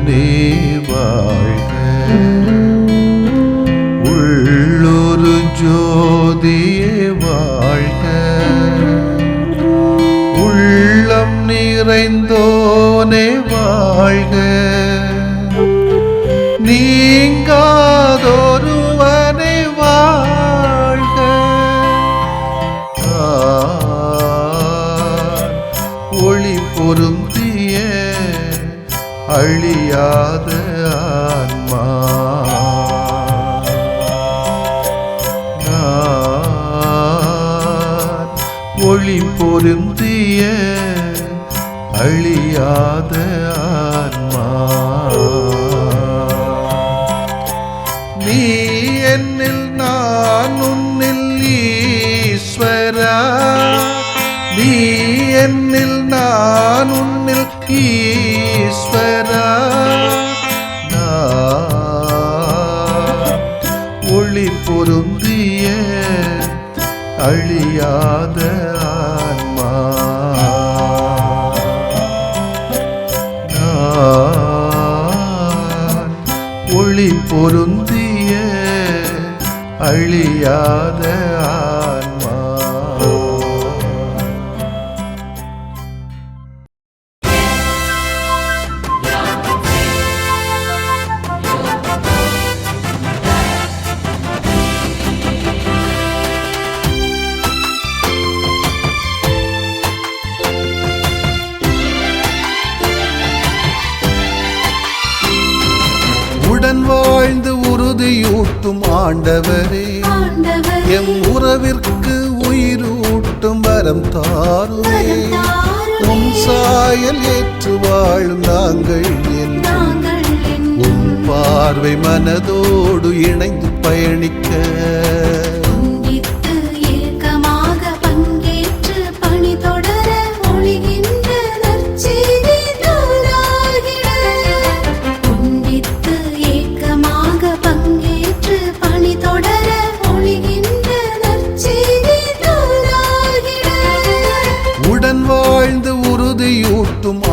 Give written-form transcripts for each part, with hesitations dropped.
உள்ளே வாழ்க. உள்ளொரு ஜோதியே வாழ்க. உள்ளம் நிறைந்தோனே வாழ்க. நீங்காதொருவனே வாழ்க. ஒளி பொருந்திய அழியாத ஆன்மா. ஒளி பொருந்திய அழியாத ஆன்மா. நீ என்னில் நான் உன்னில் ஈஸ்வரா. நீ என்னில் நான் உன்னில் ஈஸ்வரா. ஒளி பொருந்திய அழியாத ஆன்மா. ஒளி பொருந்திய அழியாத ஆன்மா. உடன் வாழ்ந்து உறுதியூட்டும் ஆண்டவரே, எம் உறவிற்கு உயிரூட்டும் வரம் தாருமே. உன் சாயல் ஏற்று வாழும் நாங்கள் என்றும் உன் பார்வை மனதோடு இணைந்து பயணிக்க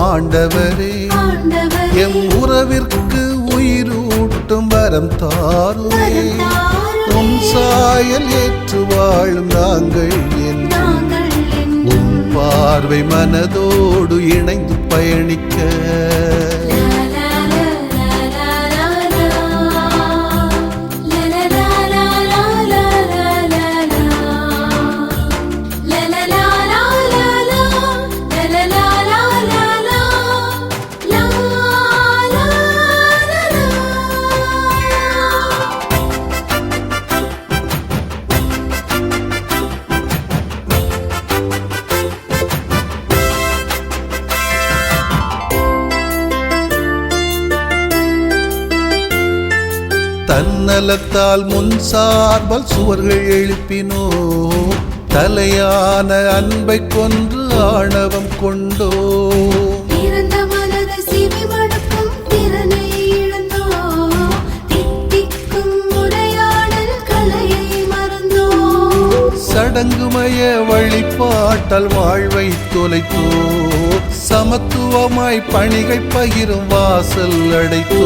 ஆண்டவரே, எம் உறவிற்கு உயிரூட்டும் வரம் தாருமே. உன் சாயல் ஏற்று வாழும் நாங்கள் என்றும் உன் பார்வை மனதோடு இணைந்து பயணிக்க தன்னலத்தால் முன் சார்பல் சுவர்கள் எழுப்பினோ. தலையான அன்பை கொன்று ஆணவம் கொண்டோ. சடங்குமய வழிபாட்டல் வாழ்வை தொலைத்தோ. சமத்துவமாய் பணிகை பகிரும் வாசல் அடைத்தோ.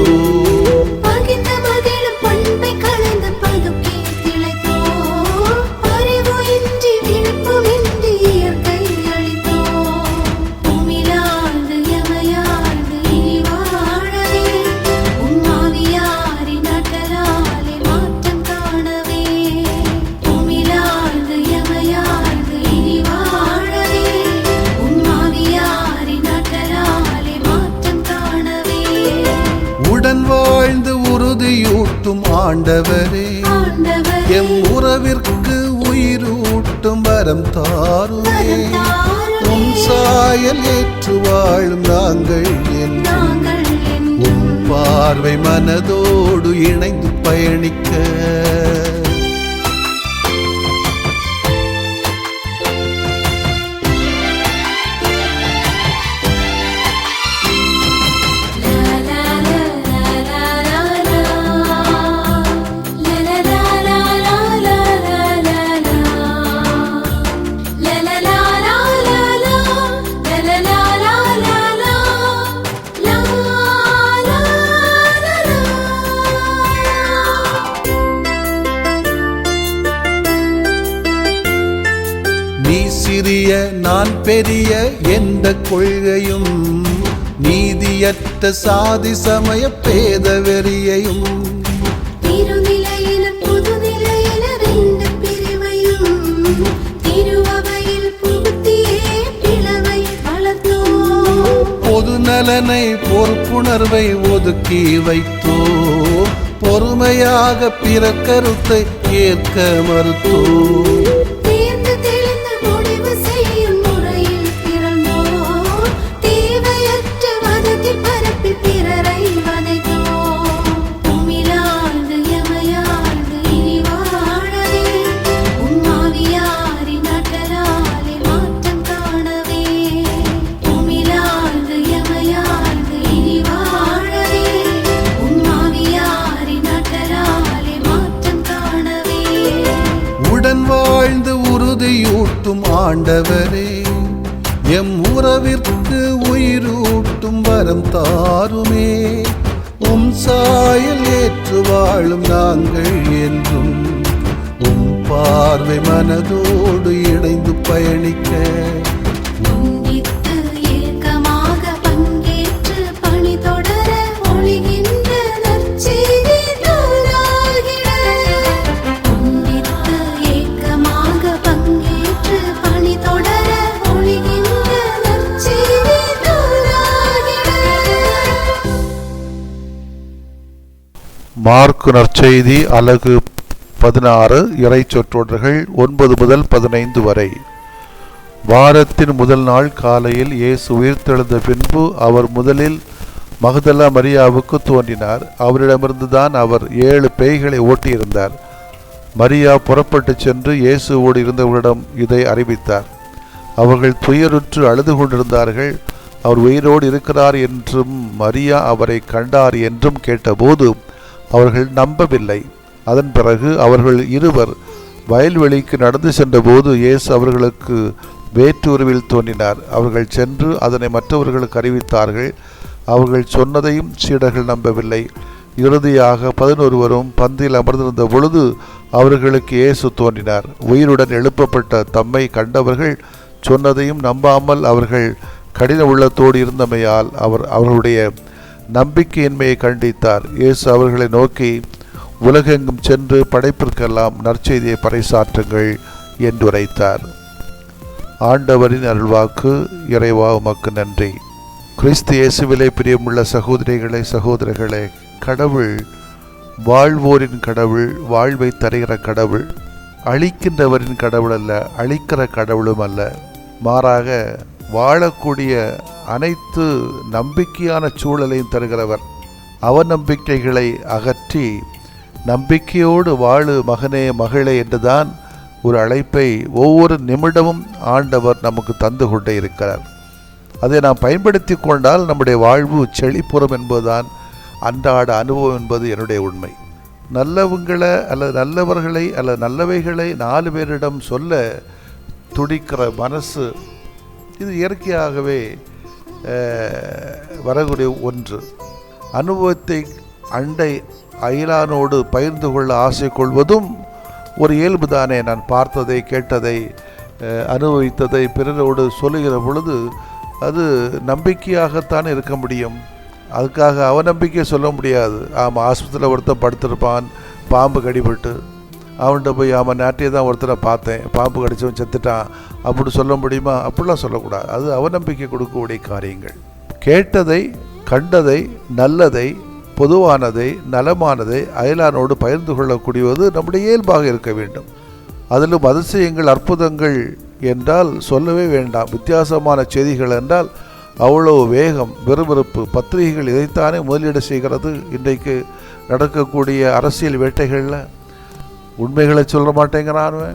வாழ்ந்து உறுதியூட்டும் ஆண்டவரே, எம் உறவிற்கு உயிரூட்டும் வரம் தாருமே. உன் சாயல் ஏற்று வாழும் நாங்கள் என்றும் உன் பார்வை மனதோடு இணைந்து பயணிக்க நான் பெரிய எந்த கொள்கையும் நீதியற்ற சாதி சமய பேத வெறியையும் பொது நலனை பொறுப்புணர்வை ஒதுக்கி வைத்தோ பொறுமையாக பிற கருத்தை ஏற்க மறுத்தோ வாழ்ந்து உறுதியூட்டும் ஆண்டவரே எம் உறவிற்கு உயிரூட்டும் வரம் தாருமே உம் சாயல் ஏற்று வாழும் நாங்கள் என்றும் உம் பார்வை மனதோடு இணைந்து பயணிக்க மார்க்கு நற்செய்தி அலகு 16 இறை சொற்றொடர்கள் 9 முதல் 15 வரை. வாரத்தின் முதல் நாள் காலையில் இயேசு உயிர்த்தெழுந்த பின்பு அவர் முதலில் மகதலா மரியாவுக்கு தோன்றினார். அவரிடமிருந்துதான் அவர் 7 பேய்களை ஓட்டியிருந்தார். மரியா புறப்பட்டு சென்று இயேசுவோடு இருந்தவர்களிடம் இதை அறிவித்தார். அவர்கள் துயருற்று அழுது கொண்டிருந்தார்கள். அவர் உயிரோடு இருக்கிறார் என்றும் மரியா அவரை கண்டார் என்றும் கேட்டபோது அவர்கள் நம்பவில்லை. அதன் பிறகு அவர்கள் இருவர் வயல்வெளிக்கு நடந்து சென்றபோது இயேசு அவர்களுக்கு வேற்றுருவில் தோன்றினார். அவர்கள் சென்று அதனை மற்றவர்களுக்கு அறிவித்தார்கள். அவர்கள் சொன்னதையும் சீடர்கள் நம்பவில்லை. இறுதியாக 11 பந்தியில் அமர்ந்திருந்த பொழுது அவர்களுக்கு இயேசு தோன்றினார். உயிருடன் எழுப்பப்பட்ட தம்மை கண்டவர்கள் சொன்னதையும் நம்பாமல் அவர்கள் கடின உள்ளத்தோடு இருந்தமையால் அவர்களுடைய நம்பிக்கையின்மையை கண்டித்தார். இயேசு அவர்களை நோக்கி, உலகெங்கும் சென்று படைப்பிற்கெல்லாம் நற்செய்தியை பறைசாற்றுங்கள் என்று உரைத்தார். ஆண்டவரின் அருள்வாக்கு. இறைவா உமக்கு நன்றி. கிறிஸ்து இயேசுவிலே பிரியமுள்ள சகோதரிகளே சகோதரர்களே, கடவுள் வாழ்வோரின் கடவுள், வாழ்வை தருகிற கடவுள், அழிக்கின்றவரின் கடவுள் அல்ல, அழிக்கிற கடவுளும் அல்ல. மாறாக வாழக்கூடிய அனைத்து நம்பிக்கையான சூழலையும் தருகிறவர். அவநம்பிக்கைகளை அகற்றி நம்பிக்கையோடு வாழு மகனே மகளே என்றுதான் ஒரு அழைப்பை ஒவ்வொரு நிமிடமும் ஆண்டவர் நமக்கு தந்து கொண்டே இருக்கிறார். அதை நாம் பயன்படுத்தி கொண்டால் நம்முடைய வாழ்வு செழிப்புறம் என்பதுதான் அன்றாட அனுபவம் என்பது என்னுடைய உண்மை. நல்லவங்களை அல்லது நல்லவர்களை அல்லது நல்லவைகளை 4 பேரிடம் சொல்ல துடிக்கிற மனசு, இது இயற்கையாகவே வரக்கூடிய ஒன்று. அனுபவத்தை அண்டை அயலானோடு பகிர்ந்து கொள்ள ஆசை கொள்வதும் ஒரு இயல்பு தானே. நான் பார்த்ததை கேட்டதை அனுபவித்ததை பிறரோடு சொல்லுகிற பொழுது அது நம்பிக்கையாகத்தான் இருக்க முடியும். அதுக்காக அவநம்பிக்கை சொல்ல முடியாது. ஆமாம், ஆஸ்பத்திரியில் ஒருத்தன் படுத்திருப்பான், பாம்பு கடிபட்டு, அவன்கிட்ட போய் ஆமாம் நாட்டியே தான் ஒருத்தரை பார்த்தேன், பாம்பு கடிச்சவன் செத்துட்டான் அப்படி சொல்ல முடியுமா? அப்படிலாம் சொல்லக்கூடாது. அது அவநம்பிக்கை கொடுக்கக்கூடிய காரியங்கள். கேட்டதை, கண்டதை, நல்லதை, பொதுவானதை, நலமானதை அயலானோடு பகிர்ந்து கொள்ளக்கூடியது நம்முடைய இயல்பாக இருக்க வேண்டும். அதிலும் அதிசயங்கள், அற்புதங்கள் என்றால் சொல்லவே வேண்டாம். வித்தியாசமான செய்திகள் என்றால் அவ்வளவு வேகம், விறுவிறுப்பு. பத்திரிகைகள் இதைத்தானே முதலீடு செய்கிறது. இன்றைக்கு நடக்கக்கூடிய அரசியல் வேட்டைகளில் உண்மைகளை சொல்ல மாட்டேங்கிறானுங்க,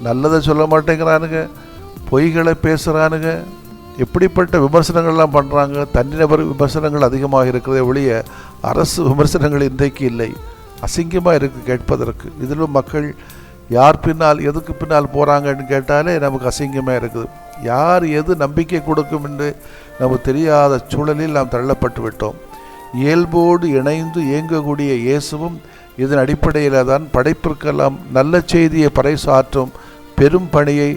நல்லதை சொல்ல மாட்டேங்கிறானுங்க, பொய்களை பேசுகிறானுங்க. எப்படிப்பட்ட விமர்சனங்கள்லாம் பண்ணுறாங்க. தனிநபர் விமர்சனங்கள் அதிகமாக இருக்கிறதே ஒழிய அரசு விமர்சனங்கள் இன்றைக்கு இல்லை. அசிங்கமாக இருக்குது கேட்பதற்கு. இதிலும் மக்கள் யார் பின்னால் எதுக்கு பின்னால் போகிறாங்கன்னு கேட்டாலே நமக்கு அசிங்கமாக இருக்குது. யார் எது நம்பிக்கை கொடுக்கும் என்று நமக்கு தெரியாத சூழலில் நாம் தள்ளப்பட்டு விட்டோம். இயல்போடு இணைந்து இயங்கக்கூடிய இயேசுவும் இதன் அடிப்படையில் தான் படைப்பிற்கெல்லாம் நல்ல செய்தியை பறைசாற்றும் பெரும் பணியை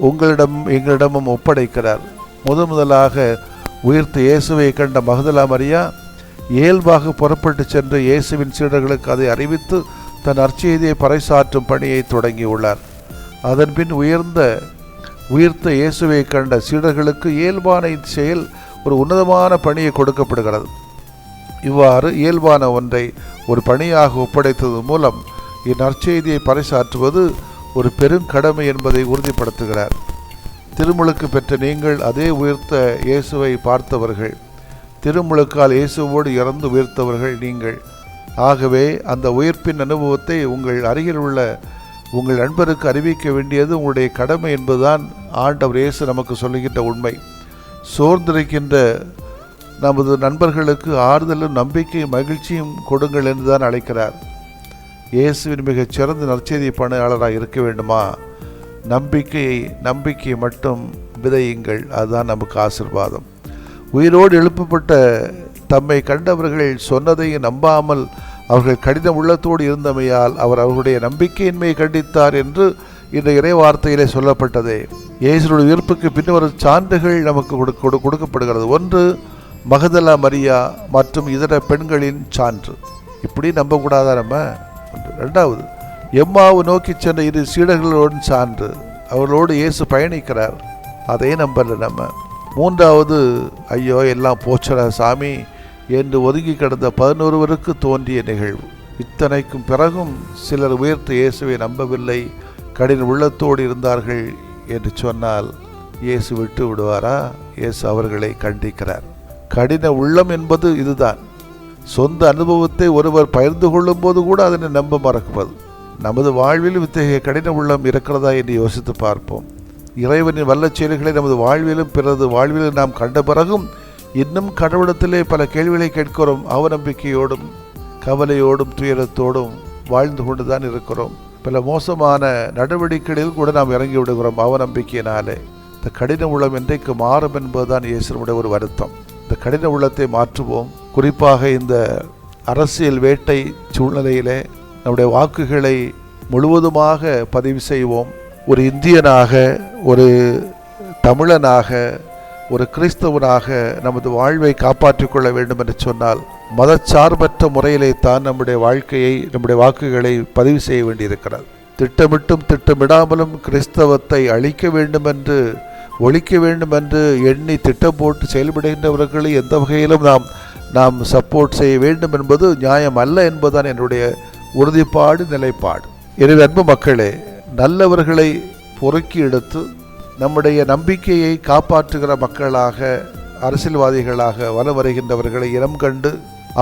எங்களிடமும் ஒப்படைக்கிறார். முதலாக உயிர்த்த இயேசுவை கண்ட மகதலா மரியா இயல்பாக புறப்பட்டு சென்று இயேசுவின் சீடர்களுக்கு அதை அறிவித்து தன் நற்செய்தியை பறைசாற்றும் பணியை தொடங்கியுள்ளார். அதன்பின் உயிர்த்த இயேசுவை கண்ட சீடர்களுக்கு இயல்பான செயல் ஒரு உன்னதமான பணியை கொடுக்கப்படுகிறது. இவ்வாறு இயல்பான ஒன்றை ஒரு பணியாக ஒப்படைத்தது மூலம் இந்நற்செய்தியை பறைசாற்றுவது ஒரு பெருங்கடமை என்பதை உறுதிப்படுத்துகிறார். திருமுழுக்கு பெற்ற நீங்கள் அதே உயிர்த்த இயேசுவை பார்த்தவர்கள். திருமுழுக்கால் இயேசுவோடு இறந்து உயிர்த்தவர்கள் நீங்கள். ஆகவே அந்த உயிர்ப்பின் அனுபவத்தை உங்கள் அருகில் உள்ள உங்கள் நண்பருக்கு அறிவிக்க வேண்டியது உங்களுடைய கடமை என்பதுதான் ஆண்டவர் இயேசு நமக்கு சொல்லுகின்ற உண்மை. சோர்ந்திருக்கின்ற நமது நண்பர்களுக்கு ஆறுதலும் நம்பிக்கையும் மகிழ்ச்சியும் கொடுங்கள் என்றுதான் அழைக்கிறார். இயேசுவின் மிகச் சிறந்த நற்செய்தி பணியாளராக இருக்க வேண்டுமா? நம்பிக்கையை மட்டும் விதையுங்கள். அதுதான் நமக்கு ஆசீர்வாதம். உயிரோடு எழுப்பப்பட்ட தம்மை கண்டவர்கள் சொன்னதையும் நம்பாமல் அவர்கள் கடின உள்ளத்தோடு இருந்தமையால் அவர் அவர்களுடைய நம்பிக்கையின்மையை கண்டித்தார் என்று இந்த இறை வார்த்தையிலே சொல்லப்பட்டதே. இயேசுடைய உயிர்ப்புக்கு பின்வரும் சான்றுகள் நமக்கு கொடுக்கப்படுகிறது. ஒன்று, மகதலா மரியா மற்றும் இதர பெண்களின் சான்று. இப்படி நம்பக்கூடாதா நம்ம? ரெண்டாவது, எம்மாவு நோக்கி சென்ற இரு சீடர்களோடு சான்று. அவர்களோடு இயேசு பயணிக்கிறார், அதே நம்பல நம்ம. மூன்றாவது, ஐயோ எல்லாம் போச்சடா சாமி என்று ஒதுங்கி கிடந்த 11 தோன்றிய நிகழ்வு. இத்தனைக்கும் பிறகும் சிலர் உயர்த்த இயேசுவை நம்பவில்லை, கடின உள்ளத்தோடு இருந்தார்கள் என்று சொன்னால் இயேசு விட்டு விடுவாரா? இயேசு அவர்களை கண்டிக்கிறார். கடின உள்ளம் என்பது இதுதான். சொந்த அனுபவத்தை ஒருவர் பகிர்ந்து கொள்ளும் போது கூட அதனை நம்ப மறக்குவது. நமது வாழ்வில் இத்தகைய கடின உள்ளம் இருக்கிறதா என்று யோசித்து பார்ப்போம். இறைவனின் வல்ல செயல்களை நமது வாழ்விலும் பிறகு வாழ்விலும் நாம் கண்ட பிறகும் இன்னும் கடவுளத்திலே பல கேள்விகளை கேட்கிறோம். அவநம்பிக்கையோடும் கவலையோடும் துயரத்தோடும் வாழ்ந்து கொண்டுதான் இருக்கிறோம். பல மோசமான நடவடிக்கைகளில் கூட நாம் இறங்கி விடுகிறோம் அவநம்பிக்கையினாலே. இந்த கடின உள்ளம் என்றைக்கு மாறும் என்பதுதான் இயேசுனுடைய ஒரு வருத்தம். இந்த கடின உள்ளத்தை மாற்றுவோம். குறிப்பாக இந்த அரசியல் வேட்டை சூழ்நிலையிலே நம்முடைய வாக்குகளை முழுவதுமாக பதிவு செய்வோம். ஒரு இந்தியனாக, ஒரு தமிழனாக, ஒரு கிறிஸ்தவனாக நமது வாழ்வை காப்பாற்றிக் கொள்ள வேண்டும் என்று சொன்னால் மதச்சார்பற்ற முறையிலே தான் நம்முடைய வாழ்க்கையை, நம்முடைய வாக்குகளை பதிவு செய்ய வேண்டியிருக்கிறது. திட்டமிட்டும் திட்டமிடாமலும் கிறிஸ்தவத்தை அழிக்க வேண்டும் என்று, ஒழிக்க வேண்டும் என்று எண்ணி திட்டம் போட்டு செயல்படுகின்றவர்களை எந்த வகையிலும் நாம் சப்போர்ட் செய்ய வேண்டும் என்பது நியாயம் அல்ல என்பதுதான் என்னுடைய உறுதிப்பாடு, நிலைப்பாடு. எனவே அன்பு மக்களே, நல்லவர்களை பொறுக்கி எடுத்து நம்முடைய நம்பிக்கையை காப்பாற்றுகிற மக்களாக, அரசியல்வாதிகளாக வலம் வருகின்றவர்களை இனம் கண்டு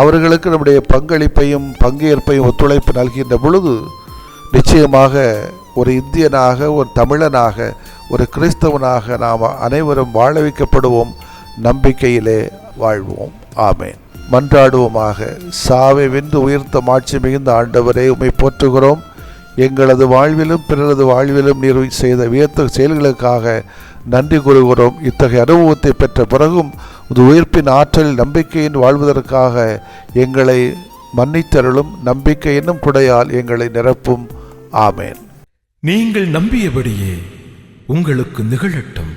அவர்களுக்கு நம்முடைய பங்களிப்பையும் பங்கேற்பையும் ஒத்துழைப்பு நல்கின்ற பொழுது நிச்சயமாக ஒரு இந்தியனாக, ஒரு தமிழனாக, ஒரு கிறிஸ்தவனாக நாம் அனைவரும் வாழ வைக்கப்படுவோம். நம்பிக்கையிலே வாழ்வோம். ஆமேன். மன்றாடுவோமாக. சாவை வென்று உயிர்த்த மாட்சி மிகுந்த ஆண்டவரே, உம்மை போற்றுகிறோம். எங்களது வாழ்விலும் பிறரது வாழ்விலும் நீர் செய்த வியத்த செயல்களுக்காக நன்றி கூறுகிறோம். இத்தகைய அனுபவத்தை பெற்ற பிறகும் இது உயிர்ப்பின் ஆற்றலில் நம்பிக்கையின் வாழ்வதற்காக எங்களை மன்னித்தருளும். நம்பிக்கை என்னும் குடையால் எங்களை நிரப்பும். ஆமேன். நீங்கள் நம்பியபடியே உங்களுக்கு நிகழட்டும்.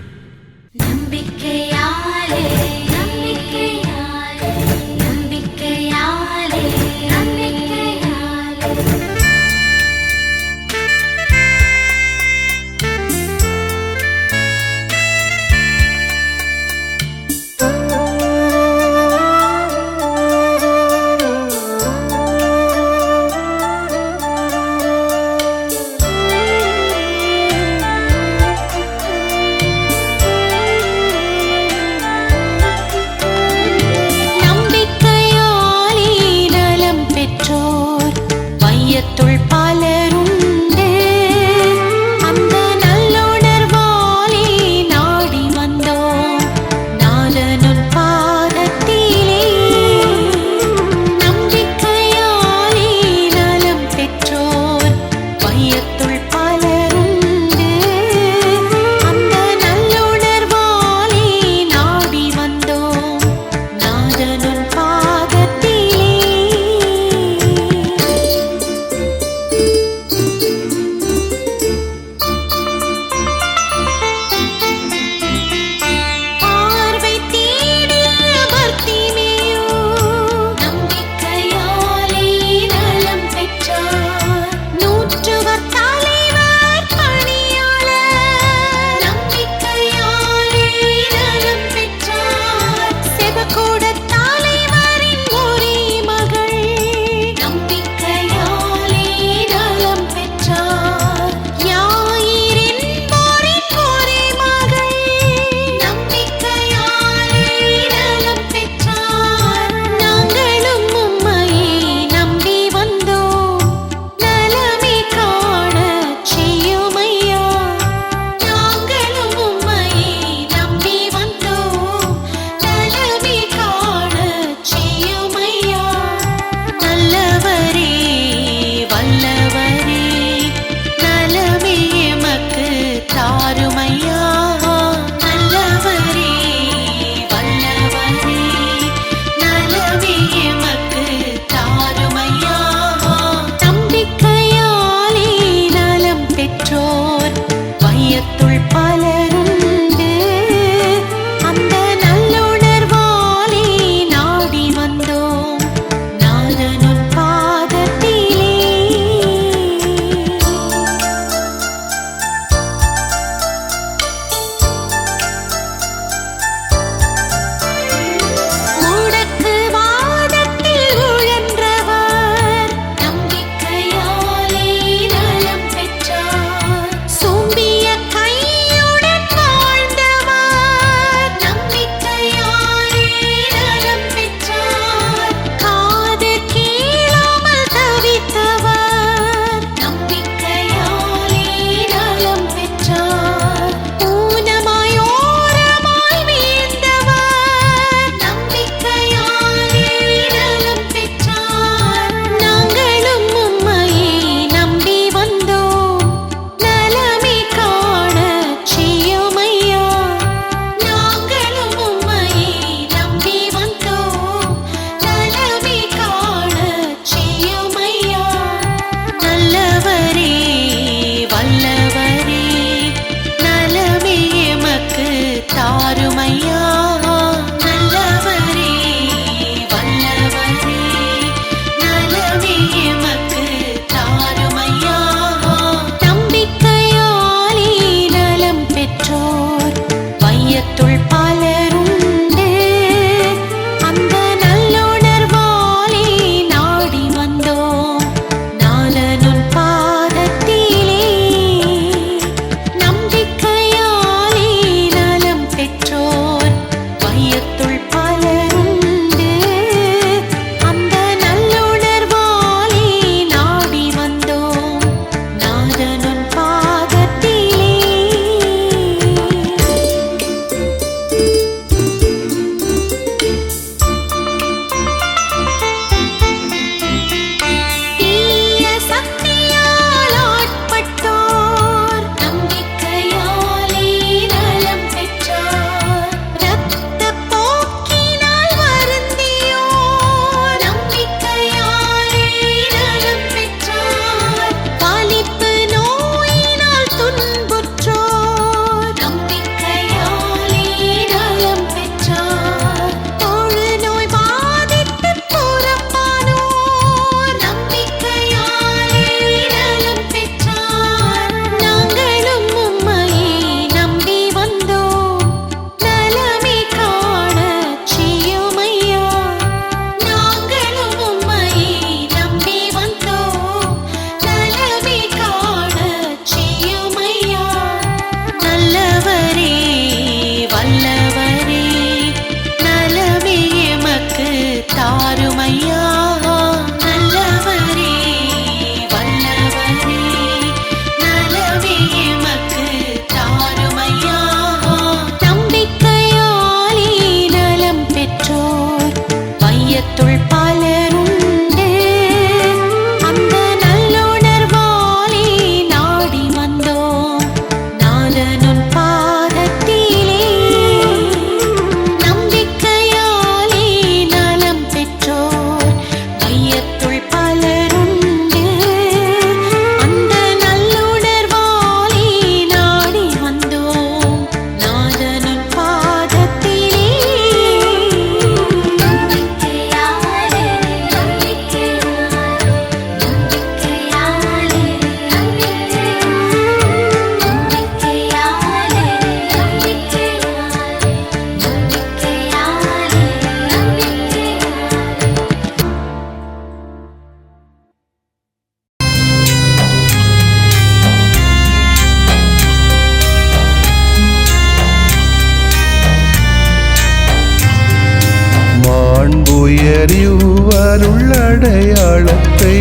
அருளடையாளத்தை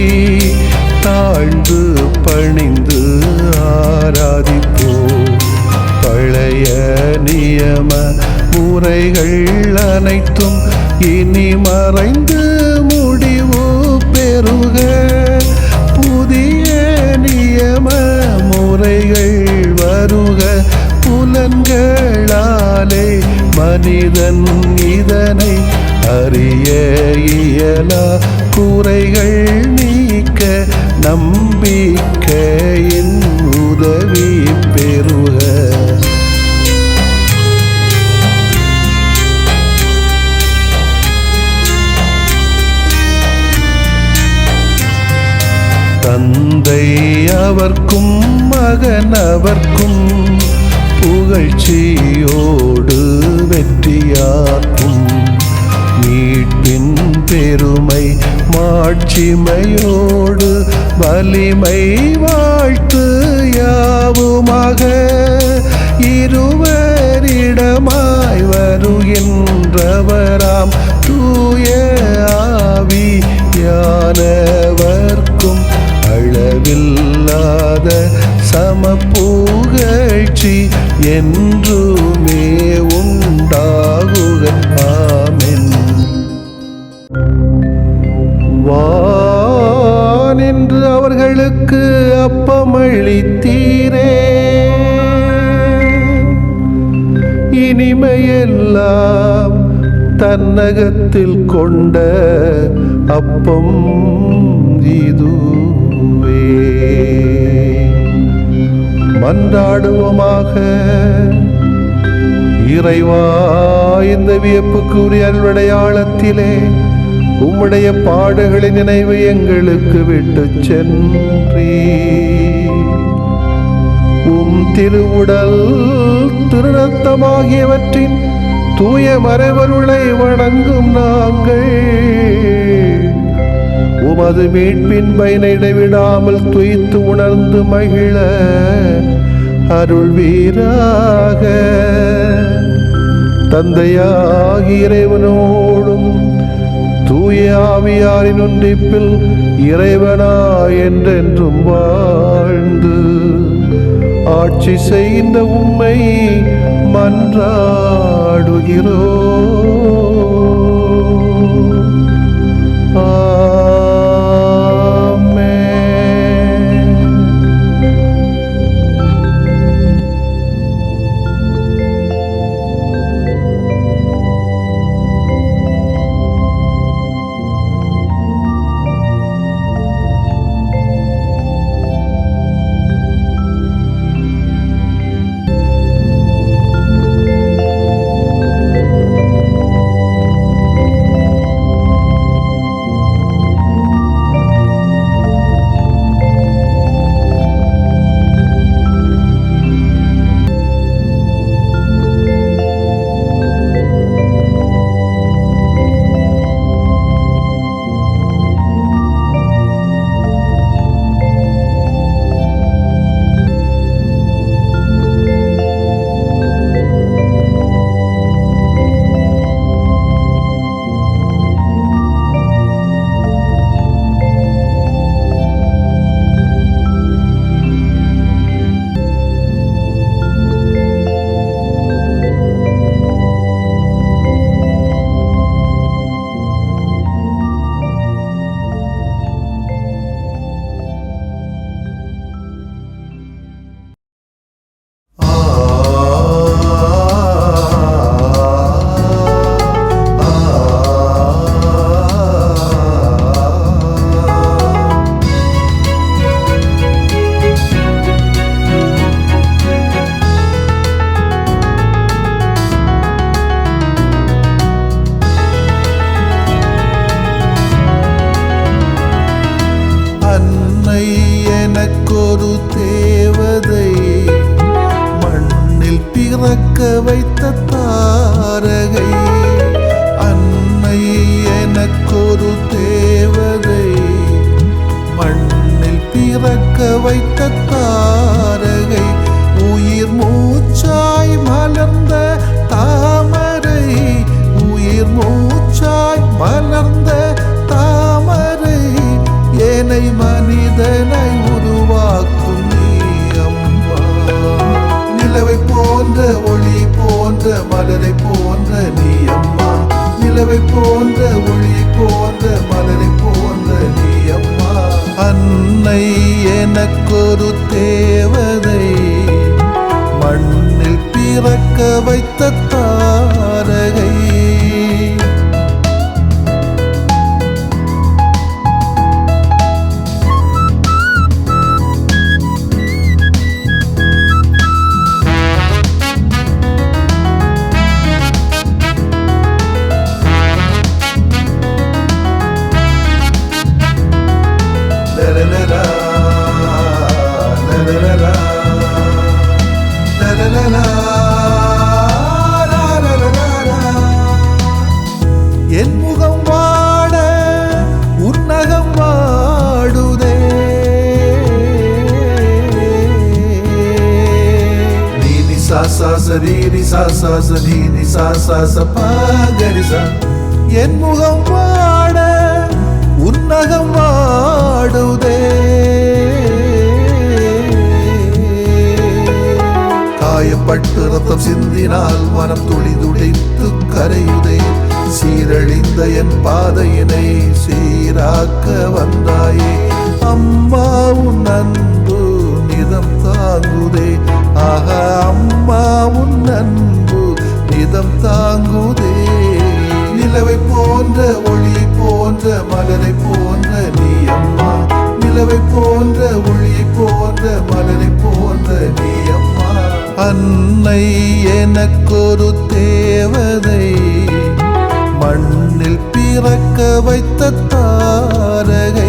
தாழ்ந்து பணிந்து ஆராதிப்போம். பழைய நியம முறைகள் அனைத்தும் இனி மறைந்து முடிவு பெறுக. புதிய நியம முறைகள் வருக. புலன்களாலே மனிதன் இதனை அறிய இயலா. குறைகள் நீக்க நம்பிக்கையின் உதவி பெறுக. தந்தை அவர்க்கும் மகன் அவர்க்கும் புகழ்ச்சியோடு வெற்றியாக்கும். மீட்பின் பெருமை மாட்சிமையோடு வலிமை வாழ்த்து யாவுமாக. இருவரிடமாய் வருகின்றவராம் தூய ஆவியானவர்க்கும் அளவில்லாத சமப்புகழ்ச்சி என்றுமே உண்டாகுக. ஆமென். வானென்று அவர்களுக்கு அப்பமளித்தீரே, இனிமையெல்லாம் தன்னகத்தில் கொண்ட அப்பம் இதுவே. மன்றாடுவோமாக. இறைவா, இந்த வியப்புக்குரிய அருளடையாளத்திலே உம்முடைய பாடுகளின் நினைவு எங்களுக்கு விட்டு சென்றீ. உம் திருவுடல் திருநத்தமாகியவற்றின் தூய மறைபொருளை வணங்கும் நாங்கள் உமது மீட்பின் பயனை இடைவிடாமல் துய்த்து உணர்ந்து மகிழ அருள்வீராக. தந்தையாகிய இறைவனோடும் தூய ஆவியாரின் ஒன்றிப்பில் இறைவனா என்றென்றும் வாழ்ந்து ஆட்சி செய்கின்ற உம்மை மன்றாடுகிறோம். சரீரி சா சா சரீரி சா சா சபாகரிசா. என் முகம் வாட உன்னகம் வாடுதே, காயப்பட்டு ரத்தம் சிந்தினால் மனம் துளி துடைத்து கரையுதே. சீரழிந்த என் பாதையினை சீராக்க வந்தாயே. அம்மா உன் அன்பு நிதம் தாங்குதே, ஆஹா அம்மா உன் அன்பு நிதம் தாங்குதே. நிலவை போன்ற ஒளியை போன்ற மலரை போன்ற நீ அம்மா, நிலவை போன்ற ஒளியை போன்ற மலரை போன்ற நீ அம்மா. அன்னை எனக்கொரு தேவதை, மண்ணில் பிறக்க வைத்த தாரகை.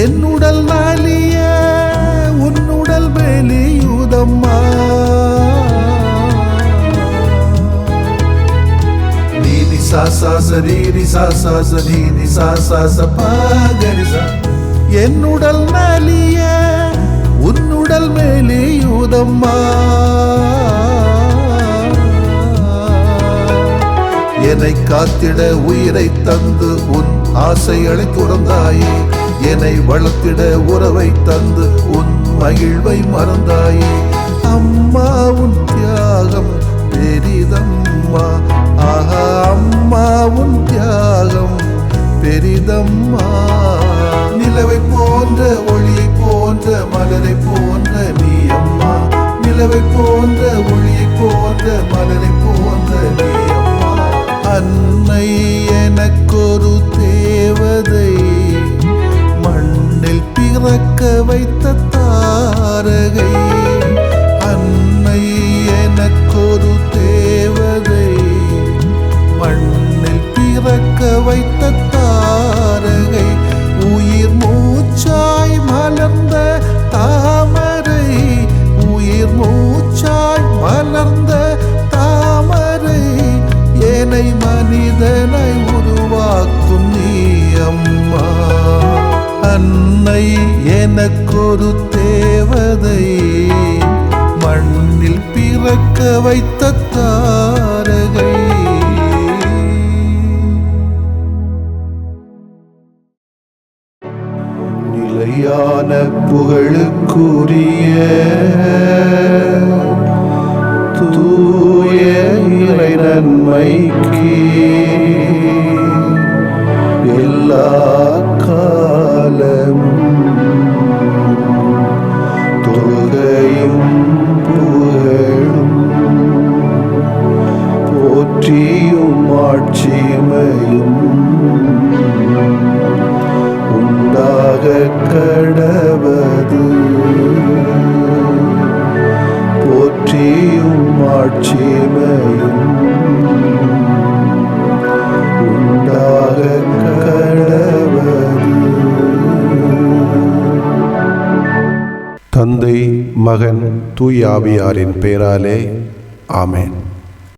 என்னுடல் நாளிய உன்னுடல் வெளியுதம்மா. நீ சா சா சரீரி சா சா சரீரி சா சா சபாகரிசா. என்னுடல் நாளிய உன்னுடல் வெளியுதம்மா. என்னை காத்திட உயிரை தந்து உன் ஆசைகளை துறந்தாயே. என்னை வளர்த்திட உறவை தந்து உன் மகிழ்வை மறந்தாயே. அம்மா உன் தியாகம் பெரிதம்மா, ஆஹா அம்மா உன் தியாகம் பெரிதம்மா. நிலவை போன்ற ஒளியை போன்ற மலரை போன்ற நீ அம்மா, நிலவை போன்ற ஒளியை போன்ற மலரை போன்ற நீ அம்மா. அன்னை எனக்கொரு தேவதை, மண்ணில் பிறக்க வைத்த தாரகை. அன்னை எனக்கொரு தேவதை, மண்ணில் பிறக்க வைத்த தாரகை. உயிர் மூச்சாய் மலர்ந்த தாமரை, உயிர் மூச்சாய் மலர்ந்த தாமரை. என்னை மனிதனை உருவாக்கும் நீ அம்மா. அன்னை எனக்கொரு தேவதை, மண்ணில் பிறக்க வைத்த தாரகை. நிலையான புகழுக்குரிய தூய இறை நன்மைக்கு எல்லா காலமும் தொழுகையும் புகழும் போற்றியும் ஆட்சிமையும் உண்டாக கடவது. போற்றியும் ஆட்சிமையும் உண்டாக கடவது. தந்தை மகன் தூய ஆவியாரின் பெயராலே ஆமென்.